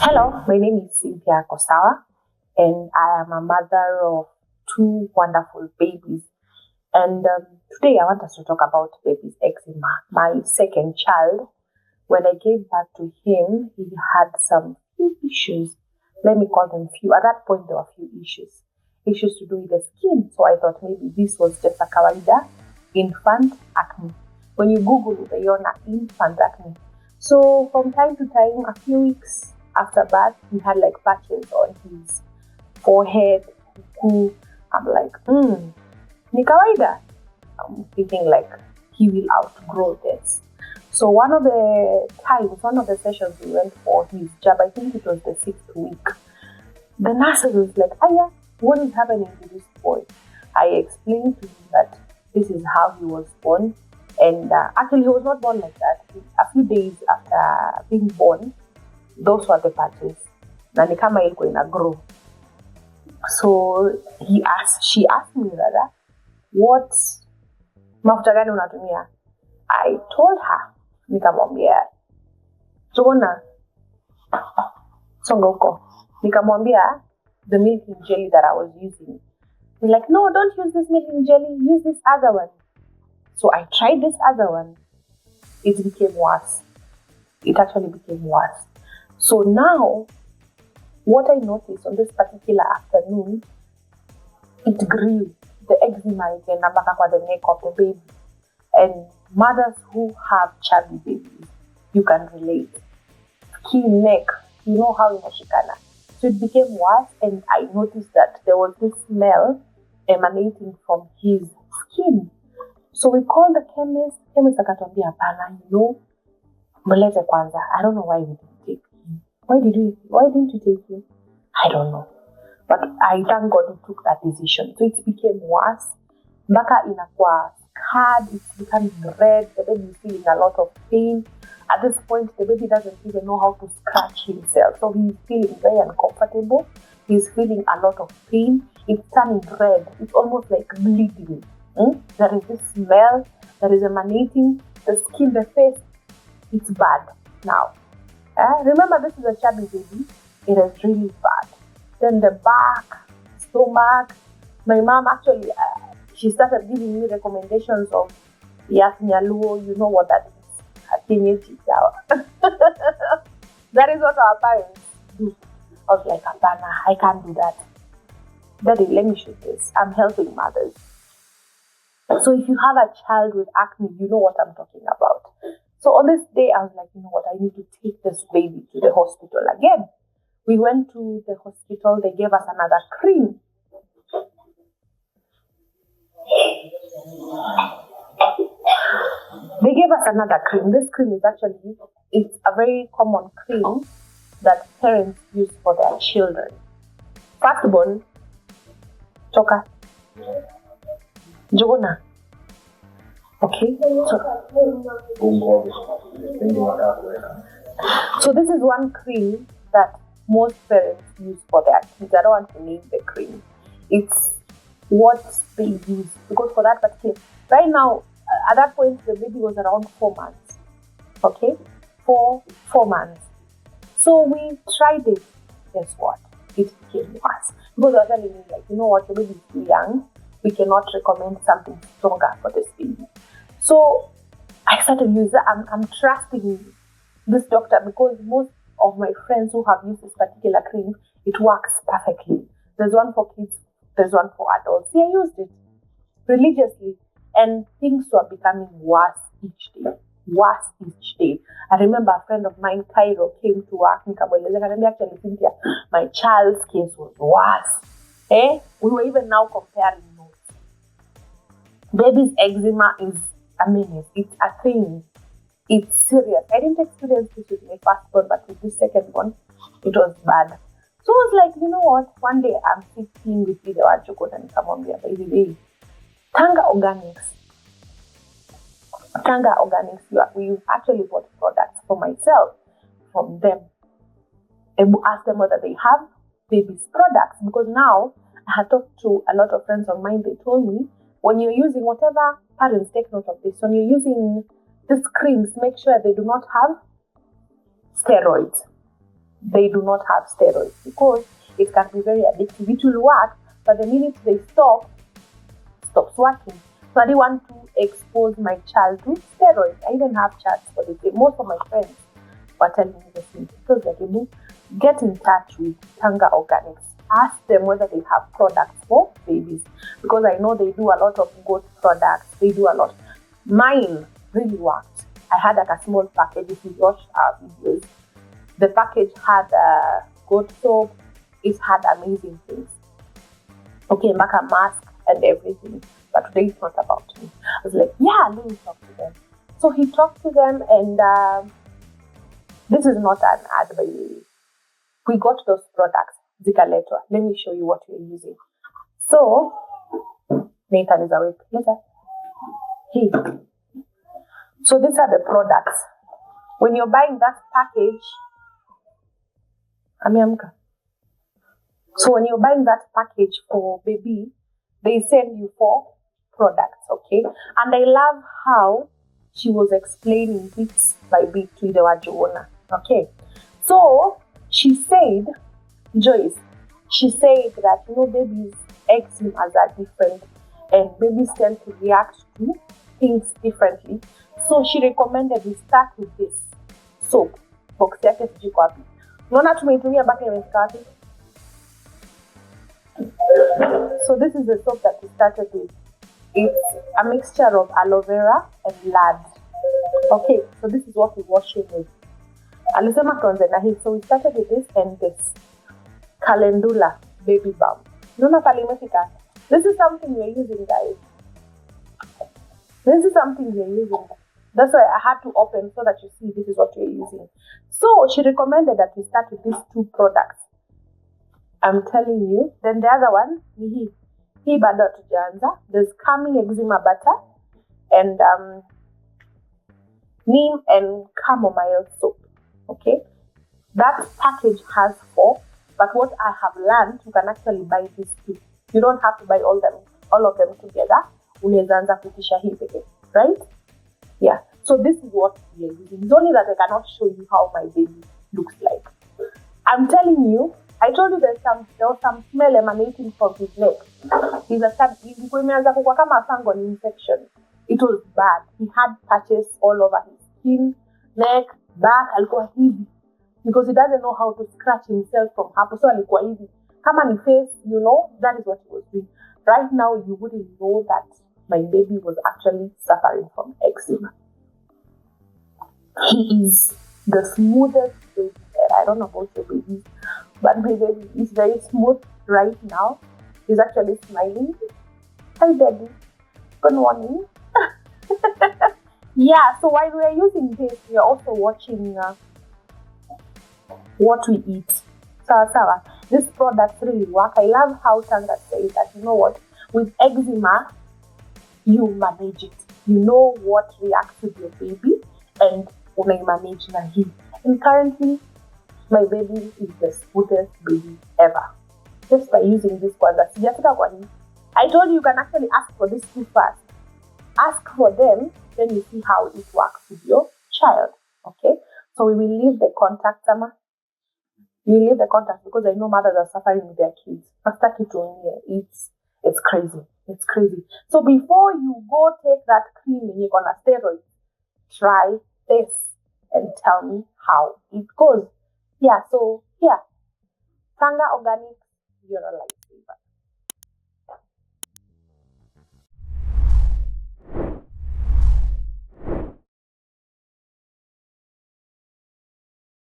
Hello, my name is Cynthia Kosawa, and I am a mother of two wonderful babies. And today I want us to talk about baby's eczema. My second child, when I gave birth to him, he had some few issues. Let me call them few. At that point, there were few issues. Issues to do with the skin. So I thought maybe this was just a kawaida infant acne. When you Google, utaiona infant acne. So from time to time, a few weeks after birth, he had like patches on his forehead, kuku. I'm like, ni kawaida. I'm thinking like he will outgrow this. So one of the sessions we went for his jab, I think it was the 6th week. The nurse was like, Aya, what is happening to this boy? I explained to him that this is how he was born. And actually, he was not born like that. A few days after being born, those were the patches. Na ni kama ilikuwa ina grow. So she asked me rather, what mafuta gani unatumia? I told her, nikamwambia, tuona, songa huko. Nikamwambia the milking jelly that I was using. He's like, no, don't use this milking jelly, use this other one. So I tried this other one. It became worse. It actually became worse. So now, what I noticed on this particular afternoon, it grew. The eczema again, the neck of the baby. And mothers who have chubby babies, you can relate. Skin, neck, you know how inashikana. So it became worse, and I noticed that there was this smell emanating from his skin. So we called the chemist. Chemist akatuambia hapana, mlete kwanza. I don't know why we didn't take him. Why didn't you take him? I don't know. But I thank God we took that decision. So it became worse. Mpaka inakuwa scarred, it's becoming red, the baby is feeling a lot of pain. At this point, the baby doesn't even know how to scratch himself. So he's feeling very uncomfortable. He's feeling a lot of pain. It's turning red. It's almost like bleeding. There is this smell that is emanating. The skin, the face, it's bad now. Remember, this is a chubby baby. It is really bad. Then the back, stomach. My mom actually, she started giving me recommendations of Yakinyaluo. You know what that is. That is what our parents do. I was like, Abana, I can't do that. Daddy, let me shoot this. I'm helping mothers. So if you have a child with acne, you know what I'm talking about. So on this day, I was like, you know what, I need to take this baby to the hospital again. We went to the hospital. They gave us another cream. They gave us another cream. This cream is actually, it's a very common cream that parents use for their children. Firstborn, Choka, Jona. Okay. So this is one cream that most parents use for their kids. I don't want to name the cream. It's what they use. Because for that particular, right now, at that point, the baby was around 4 months. Okay? 4 months. So we tried it. Guess what? It became worse. Because I was telling me, like, you know what, the baby is too young. We cannot recommend something stronger for this baby. So I started using, I'm trusting this doctor because most of my friends who have used this particular cream, it works perfectly. There's one for kids, there's one for adults. See, I used it religiously, and things were becoming worse each day. I remember a friend of mine, Cairo, came to work. Actually, Cynthia, my child's case was worse. We were even now comparing notes. Baby's eczema is a menace. It's a thing. It's serious. I didn't experience this with my firstborn, but with the second one, it was bad. So I was like, you know what? One day I'm sitting with the Wajoko and Kamambia, by the way. Tanga Organics. We actually bought products for myself from them. I asked them whether they have baby's products, because now I had talked to a lot of friends of mine. They told me, when you're using whatever, parents take note of this, when you're using these creams, make sure they do not have steroids. they do not have steroids, because it can be very addictive. It will work, but the minute they stops working. So I didn't want to expose my child to steroids. I even have chats for this. Most of my friends were telling me the same. So like, get in touch with Tanga Organics. Ask them whether they have products for babies, because I know they do a lot of goat products. They do a lot. Mine really worked. I had like a small package. If you watch our videos, the package had goat soap. It had amazing things. Okay, like a mask and everything. But today it's not about me. I was like, yeah, let me talk to them. So he talked to them, and this is not an ad, by the way. We got those products. Zikaleto. Let me show you what we're using. So, Nathan is awake. Later. Hey. So these are the products. When you're buying that package, so when you're buying that package for baby, they send you 4 products, okay? And I love how she was explaining bit by bit to the Wajuona, okay? So she said, Joyce, she said that, babies' eczemas are different and babies tend to react to things differently. So she recommended we start with this soap. Box yake sijui kwa wapi. Unaona tumeitumia mpaka imefika wapi? So this is the soap that we started with. It's a mixture of aloe vera and lard. Okay, so this is what we wash it with. Alisema tuanze na hii. So we started with this and this. Calendula baby balm. Unaona pale imefika? This is something we're using, guys. This is something we're using. That's why I had to open so that you see this is what we're using. So she recommended that we start with these 2 products. I'm telling you. Then the other one, hii bado tujaanza. There's calming eczema butter and neem and chamomile soap. Okay, that package has 4. But what I have learned, you can actually buy these 2. You don't have to buy all of them together. Unaweza anza kutisha hii pekee, right? Yeah. So this is what we are using. It's only that I cannot show you how my baby looks like. I'm telling you, I told you there was some smell emanating from his neck. He's a child. Kama fungal infection. It was bad. He had patches all over his skin, neck, back, alikuwa hivi. Because he doesn't know how to scratch himself from hapo. So alikuwa hivi. Kama ni face, that is what he was doing. Right now, you wouldn't know that my baby was actually suffering from eczema. He is the smoothest baby ever. I don't know about your babies, but my baby is very smooth right now. He's actually smiling. Hi, baby. Good morning. Yeah, so while we are using this, we are also watching what we eat. Sawa. These products really work. I love how Tanga says that, with eczema, you manage it. You know what reacts with your baby and manage na hii. And currently, my baby is the smoothest baby ever. Just by using this one. I told you can actually ask for this 2 first. Ask for them, then you see how it works with your child. Okay? So we will leave the contact, Sama. We leave the contact because I know mothers are suffering with their kids. It's crazy. It's crazy. So before you go take that cream and you're gonna steroid, try this and tell me how it goes. Yeah, so Tanga Organics, you're alive.